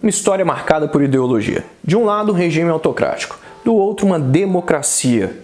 Uma história marcada por ideologia. De um lado, um regime autocrático, do outro, uma democracia.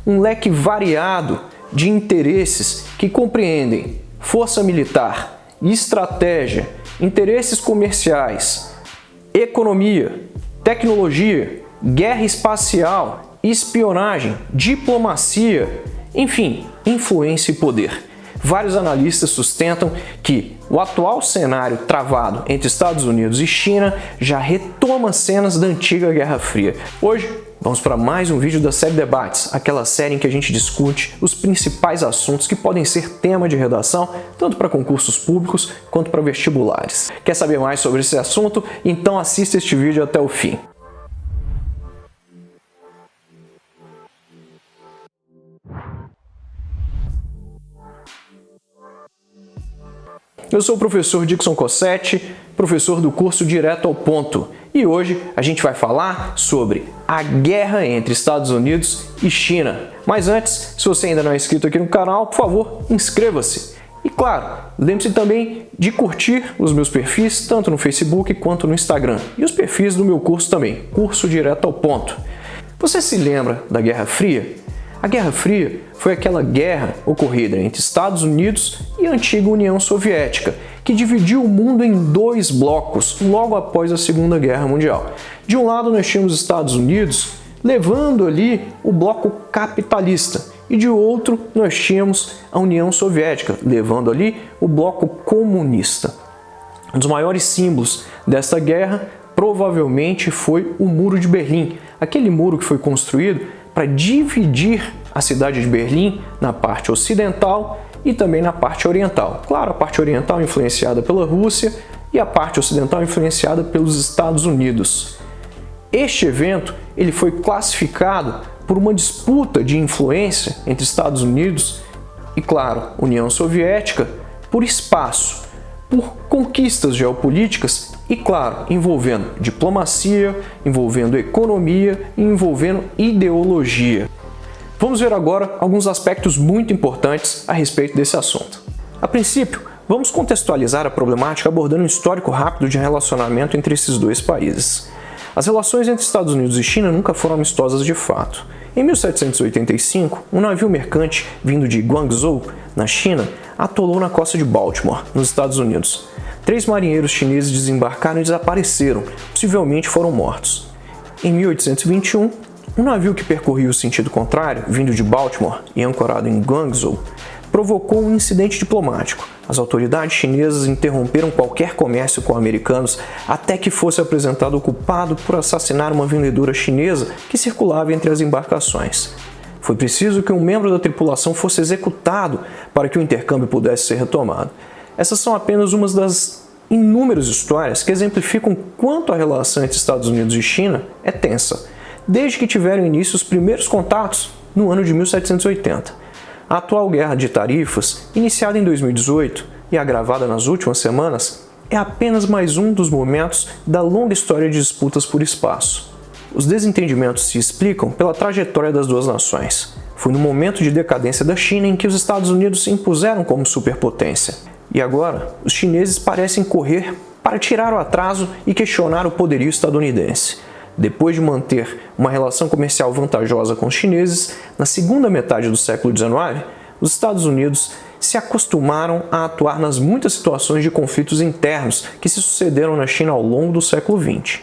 Um leque variado de interesses que compreendem força militar, estratégia, interesses comerciais, economia, tecnologia, guerra espacial, espionagem, diplomacia, enfim, influência e poder. Vários analistas sustentam que o atual cenário travado entre Estados Unidos e China já retoma cenas da antiga Guerra Fria. Hoje, vamos para mais um vídeo da série Debates, aquela série em que a gente discute os principais assuntos que podem ser tema de redação, tanto para concursos públicos quanto para vestibulares. Quer saber mais sobre esse assunto? Então assista este vídeo até o fim. Eu sou o professor Dixon Cossetti, professor do curso Direto ao Ponto, e hoje a gente vai falar sobre a guerra entre Estados Unidos e China. Mas antes, se você ainda não é inscrito aqui no canal, por favor, inscreva-se. E claro, lembre-se também de curtir os meus perfis, tanto no Facebook quanto no Instagram, e os perfis do meu curso também, Curso Direto ao Ponto. Você se lembra da Guerra Fria? A Guerra Fria foi aquela guerra ocorrida entre Estados Unidos e a antiga União Soviética, que dividiu o mundo em dois blocos logo após a Segunda Guerra Mundial. De um lado nós tínhamos os Estados Unidos levando ali o bloco capitalista e de outro nós tínhamos a União Soviética levando ali o bloco comunista. Um dos maiores símbolos desta guerra provavelmente foi o Muro de Berlim, aquele muro que foi construído para dividir a cidade de Berlim na parte ocidental e também na parte oriental. Claro, a parte oriental influenciada pela Rússia e a parte ocidental influenciada pelos Estados Unidos. Este evento ele foi classificado por uma disputa de influência entre Estados Unidos e, claro, União Soviética por espaço, por conquistas geopolíticas e, claro, envolvendo diplomacia, envolvendo economia e envolvendo ideologia. Vamos ver agora alguns aspectos muito importantes a respeito desse assunto. A princípio, vamos contextualizar a problemática abordando um histórico rápido de relacionamento entre esses dois países. As relações entre Estados Unidos e China nunca foram amistosas de fato. Em 1785, um navio mercante vindo de Guangzhou, na China, atolou na costa de Baltimore, nos Estados Unidos. 3 marinheiros chineses desembarcaram e desapareceram, possivelmente foram mortos. Em 1821, um navio que percorria o sentido contrário, vindo de Baltimore e ancorado em Guangzhou, provocou um incidente diplomático. As autoridades chinesas interromperam qualquer comércio com americanos até que fosse apresentado o culpado por assassinar uma vendedora chinesa que circulava entre as embarcações. Foi preciso que um membro da tripulação fosse executado para que o intercâmbio pudesse ser retomado. Essas são apenas umas das inúmeras histórias que exemplificam quanto a relação entre Estados Unidos e China é tensa, desde que tiveram início os primeiros contatos no ano de 1780. A atual guerra de tarifas, iniciada em 2018 e agravada nas últimas semanas, é apenas mais um dos momentos da longa história de disputas por espaço. Os desentendimentos se explicam pela trajetória das duas nações. Foi no momento de decadência da China em que os Estados Unidos se impuseram como superpotência. E agora, os chineses parecem correr para tirar o atraso e questionar o poderio estadunidense. Depois de manter uma relação comercial vantajosa com os chineses, na segunda metade do século XIX, os Estados Unidos se acostumaram a atuar nas muitas situações de conflitos internos que se sucederam na China ao longo do século XX.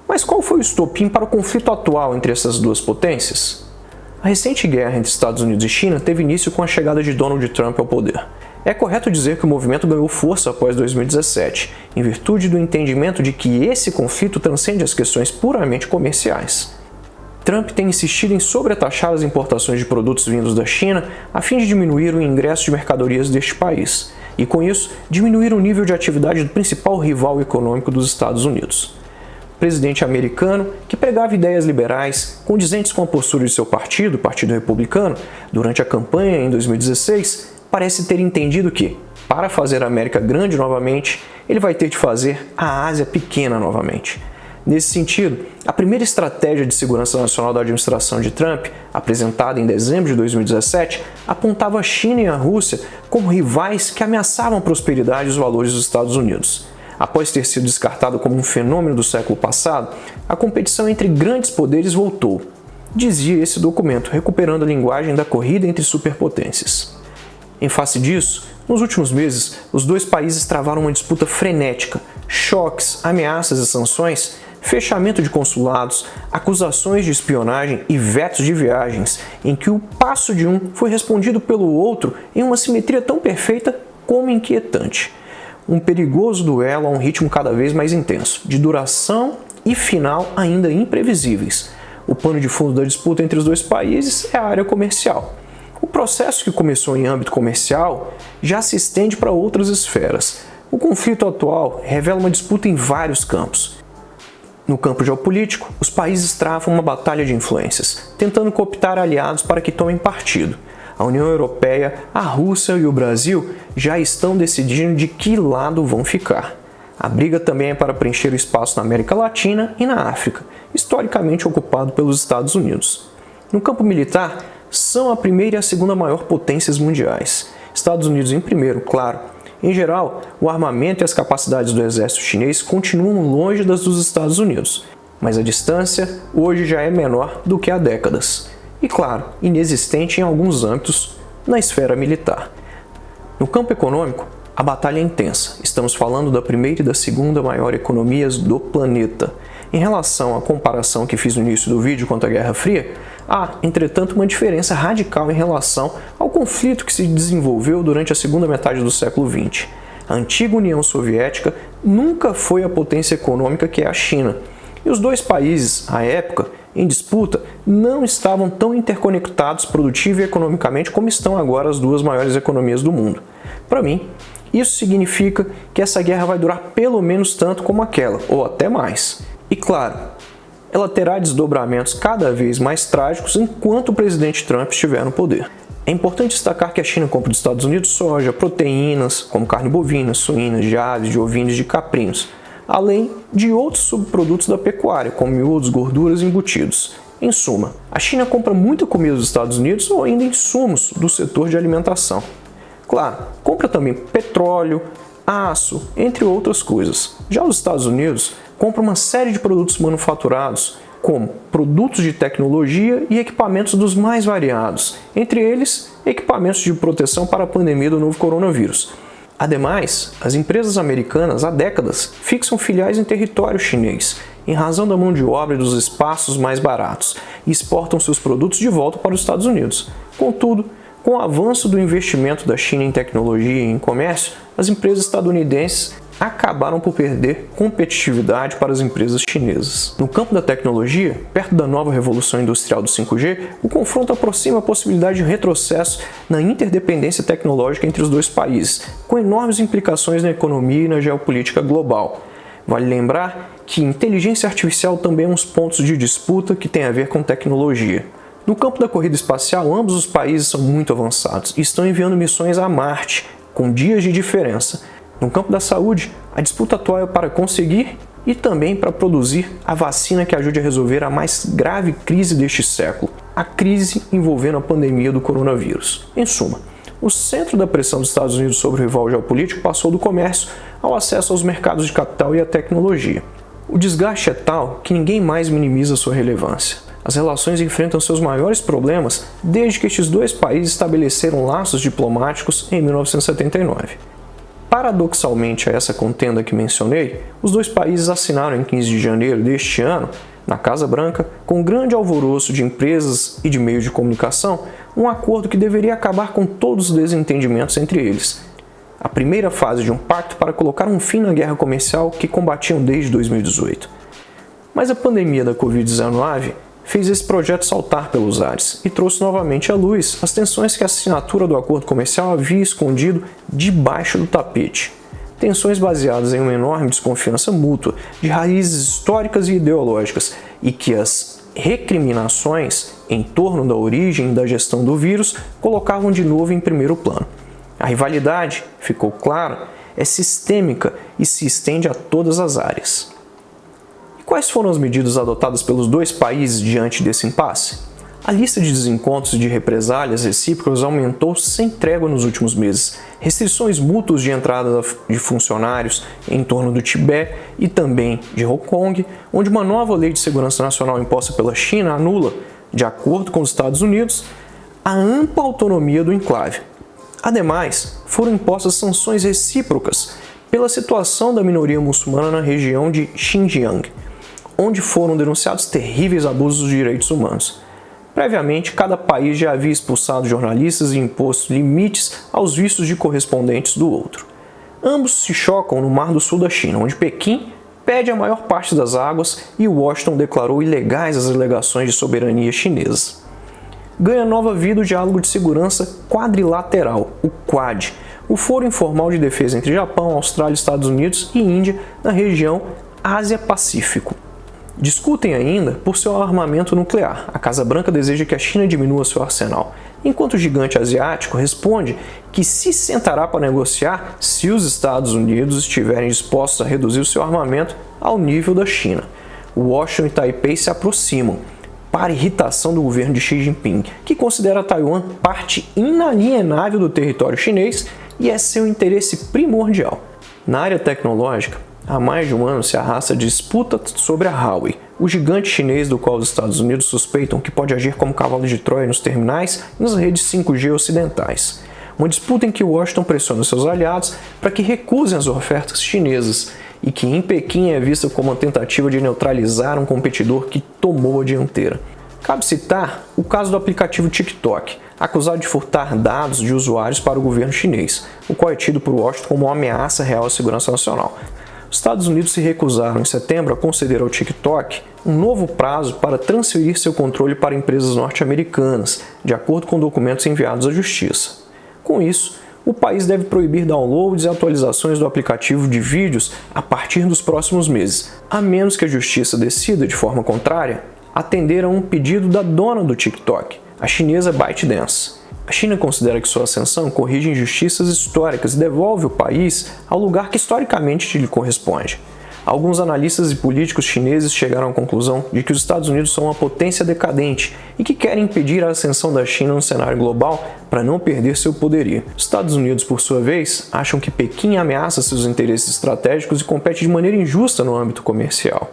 Mas qual foi o estopim para o conflito atual entre essas duas potências? A recente guerra entre Estados Unidos e China teve início com a chegada de Donald Trump ao poder. É correto dizer que o movimento ganhou força após 2017, em virtude do entendimento de que esse conflito transcende as questões puramente comerciais. Trump tem insistido em sobretaxar as importações de produtos vindos da China a fim de diminuir o ingresso de mercadorias deste país e, com isso, diminuir o nível de atividade do principal rival econômico dos Estados Unidos. O presidente americano, que pregava ideias liberais condizentes com a postura de seu partido, o Partido Republicano, durante a campanha em 2016, parece ter entendido que, para fazer a América grande novamente, ele vai ter de fazer a Ásia pequena novamente. Nesse sentido, a primeira estratégia de segurança nacional da administração de Trump, apresentada em dezembro de 2017, apontava a China e a Rússia como rivais que ameaçavam a prosperidade e os valores dos Estados Unidos. Após ter sido descartado como um fenômeno do século passado, a competição entre grandes poderes voltou, dizia esse documento, recuperando a linguagem da corrida entre superpotências. Em face disso, nos últimos meses, os dois países travaram uma disputa frenética, choques, ameaças e sanções, fechamento de consulados, acusações de espionagem e vetos de viagens, em que o passo de um foi respondido pelo outro em uma simetria tão perfeita como inquietante. Um perigoso duelo a um ritmo cada vez mais intenso, de duração e final ainda imprevisíveis. O pano de fundo da disputa entre os dois países é a área comercial. O processo que começou em âmbito comercial já se estende para outras esferas. O conflito atual revela uma disputa em vários campos. No campo geopolítico, os países travam uma batalha de influências, tentando cooptar aliados para que tomem partido. A União Europeia, a Rússia e o Brasil já estão decidindo de que lado vão ficar. A briga também é para preencher o espaço na América Latina e na África, historicamente ocupado pelos Estados Unidos. No campo militar, são a primeira e a segunda maior potências mundiais. Estados Unidos em primeiro, claro. Em geral, o armamento e as capacidades do exército chinês continuam longe das dos Estados Unidos, mas a distância hoje já é menor do que há décadas. E claro, inexistente em alguns âmbitos na esfera militar. No campo econômico, a batalha é intensa. Estamos falando da primeira e da segunda maior economias do planeta. Em relação à comparação que fiz no início do vídeo quanto à Guerra Fria, há, entretanto, uma diferença radical em relação ao conflito que se desenvolveu durante a segunda metade do século XX. A antiga União Soviética nunca foi a potência econômica que é a China, e os dois países, à época, em disputa, não estavam tão interconectados produtiva e economicamente como estão agora as duas maiores economias do mundo. Para mim, isso significa que essa guerra vai durar pelo menos tanto como aquela, ou até mais. E claro, ela terá desdobramentos cada vez mais trágicos enquanto o presidente Trump estiver no poder. É importante destacar que a China compra dos Estados Unidos soja, proteínas, como carne bovina, suínas, de aves, de ovinos e de caprinos, além de outros subprodutos da pecuária, como miúdos, gorduras e embutidos. Em suma, a China compra muita comida dos Estados Unidos ou ainda insumos do setor de alimentação. Claro, compra também petróleo, aço, entre outras coisas. Já os Estados Unidos compra uma série de produtos manufaturados, como produtos de tecnologia e equipamentos dos mais variados, entre eles equipamentos de proteção para a pandemia do novo coronavírus. Ademais, as empresas americanas há décadas fixam filiais em território chinês, em razão da mão de obra e dos espaços mais baratos, e exportam seus produtos de volta para os Estados Unidos. Contudo, com o avanço do investimento da China em tecnologia e em comércio, as empresas estadunidenses acabaram por perder competitividade para as empresas chinesas. No campo da tecnologia, perto da nova revolução industrial do 5G, o confronto aproxima a possibilidade de retrocesso na interdependência tecnológica entre os dois países, com enormes implicações na economia e na geopolítica global. Vale lembrar que inteligência artificial também é um dos pontos de disputa que tem a ver com tecnologia. No campo da corrida espacial, ambos os países são muito avançados e estão enviando missões a Marte, com dias de diferença. No campo da saúde, a disputa atual é para conseguir e também para produzir a vacina que ajude a resolver a mais grave crise deste século, a crise envolvendo a pandemia do coronavírus. Em suma, o centro da pressão dos Estados Unidos sobre o rival geopolítico passou do comércio ao acesso aos mercados de capital e à tecnologia. O desgaste é tal que ninguém mais minimiza sua relevância. As relações enfrentam seus maiores problemas desde que estes dois países estabeleceram laços diplomáticos em 1979. Paradoxalmente a essa contenda que mencionei, os dois países assinaram em 15 de janeiro deste ano, na Casa Branca, com grande alvoroço de empresas e de meios de comunicação, um acordo que deveria acabar com todos os desentendimentos entre eles. A primeira fase de um pacto para colocar um fim na guerra comercial que combatiam desde 2018. Mas a pandemia da Covid-19 fez esse projeto saltar pelos ares e trouxe novamente à luz as tensões que a assinatura do acordo comercial havia escondido debaixo do tapete. Tensões baseadas em uma enorme desconfiança mútua, de raízes históricas e ideológicas, e que as recriminações em torno da origem e da gestão do vírus colocavam de novo em primeiro plano. A rivalidade, ficou claro, é sistêmica e se estende a todas as áreas. Quais foram as medidas adotadas pelos dois países diante desse impasse? A lista de desencontros e de represálias recíprocas aumentou sem trégua nos últimos meses, restrições mútuas de entrada de funcionários em torno do Tibete e também de Hong Kong, onde uma nova lei de segurança nacional imposta pela China anula, de acordo com os Estados Unidos, a ampla autonomia do enclave. Ademais, foram impostas sanções recíprocas pela situação da minoria muçulmana na região de Xinjiang, onde foram denunciados terríveis abusos dos direitos humanos. Previamente, cada país já havia expulsado jornalistas e imposto limites aos vistos de correspondentes do outro. Ambos se chocam no Mar do Sul da China, onde Pequim pede a maior parte das águas e Washington declarou ilegais as alegações de soberania chinesas. Ganha nova vida o Diálogo de Segurança Quadrilateral, o Quad, o foro informal de defesa entre Japão, Austrália, Estados Unidos e Índia na região Ásia-Pacífico. Discutem ainda por seu armamento nuclear. A Casa Branca deseja que a China diminua seu arsenal, enquanto o gigante asiático responde que se sentará para negociar se os Estados Unidos estiverem dispostos a reduzir o seu armamento ao nível da China. Washington e Taipei se aproximam, para irritação do governo de Xi Jinping, que considera Taiwan parte inalienável do território chinês e é seu interesse primordial. Na área tecnológica, há mais de um ano se arrasta a disputa sobre a Huawei, o gigante chinês do qual os Estados Unidos suspeitam que pode agir como cavalo de Troia nos terminais e nas redes 5G ocidentais. Uma disputa em que Washington pressiona seus aliados para que recusem as ofertas chinesas e que em Pequim é vista como uma tentativa de neutralizar um competidor que tomou a dianteira. Cabe citar o caso do aplicativo TikTok, acusado de furtar dados de usuários para o governo chinês, o qual é tido por Washington como uma ameaça real à segurança nacional. Os Estados Unidos se recusaram em setembro a conceder ao TikTok um novo prazo para transferir seu controle para empresas norte-americanas, de acordo com documentos enviados à Justiça. Com isso, o país deve proibir downloads e atualizações do aplicativo de vídeos a partir dos próximos meses, a menos que a Justiça decida, de forma contrária, atender a um pedido da dona do TikTok, a chinesa ByteDance. A China considera que sua ascensão corrige injustiças históricas e devolve o país ao lugar que historicamente lhe corresponde. Alguns analistas e políticos chineses chegaram à conclusão de que os Estados Unidos são uma potência decadente e que querem impedir a ascensão da China no cenário global para não perder seu poderio. Os Estados Unidos, por sua vez, acham que Pequim ameaça seus interesses estratégicos e compete de maneira injusta no âmbito comercial.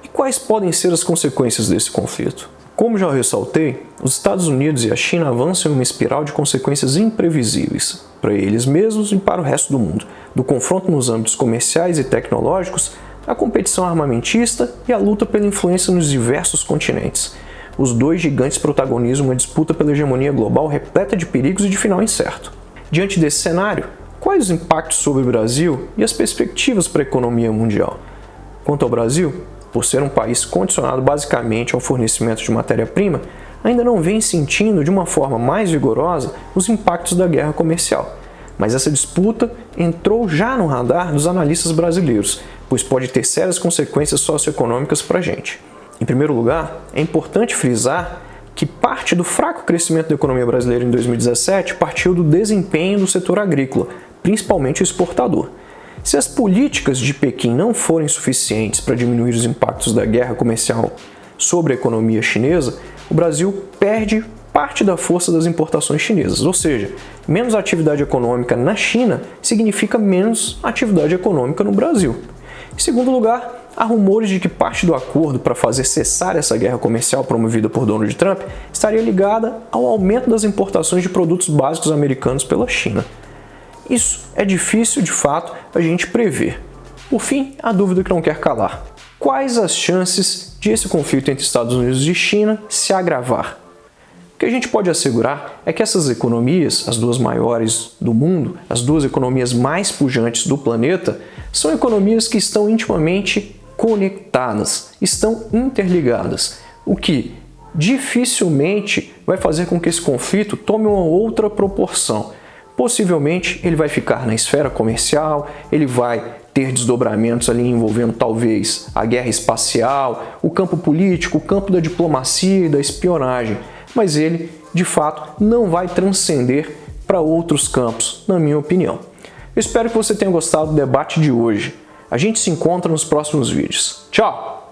E quais podem ser as consequências desse conflito? Como já ressaltei, os Estados Unidos e a China avançam em uma espiral de consequências imprevisíveis, para eles mesmos e para o resto do mundo, do confronto nos âmbitos comerciais e tecnológicos, à competição armamentista e à luta pela influência nos diversos continentes. Os dois gigantes protagonizam uma disputa pela hegemonia global repleta de perigos e de final incerto. Diante desse cenário, quais os impactos sobre o Brasil e as perspectivas para a economia mundial? Quanto ao Brasil, por ser um país condicionado basicamente ao fornecimento de matéria-prima, ainda não vem sentindo de uma forma mais vigorosa os impactos da guerra comercial. Mas essa disputa entrou já no radar dos analistas brasileiros, pois pode ter sérias consequências socioeconômicas para a gente. Em primeiro lugar, é importante frisar que parte do fraco crescimento da economia brasileira em 2017 partiu do desempenho do setor agrícola, principalmente o exportador. Se as políticas de Pequim não forem suficientes para diminuir os impactos da guerra comercial sobre a economia chinesa, o Brasil perde parte da força das importações chinesas, ou seja, menos atividade econômica na China significa menos atividade econômica no Brasil. Em segundo lugar, há rumores de que parte do acordo para fazer cessar essa guerra comercial promovida por Donald Trump estaria ligada ao aumento das importações de produtos básicos americanos pela China. Isso é difícil, de fato, a gente prever. Por fim, a dúvida que não quer calar. Quais as chances de esse conflito entre Estados Unidos e China se agravar? O que a gente pode assegurar é que essas economias, as duas maiores do mundo, as duas economias mais pujantes do planeta, são economias que estão intimamente conectadas, estão interligadas, o que dificilmente vai fazer com que esse conflito tome uma outra proporção. Possivelmente ele vai ficar na esfera comercial, ele vai ter desdobramentos ali envolvendo talvez a guerra espacial, o campo político, o campo da diplomacia e da espionagem, mas ele, de fato, não vai transcender para outros campos, na minha opinião. Eu espero que você tenha gostado do debate de hoje. A gente se encontra nos próximos vídeos. Tchau!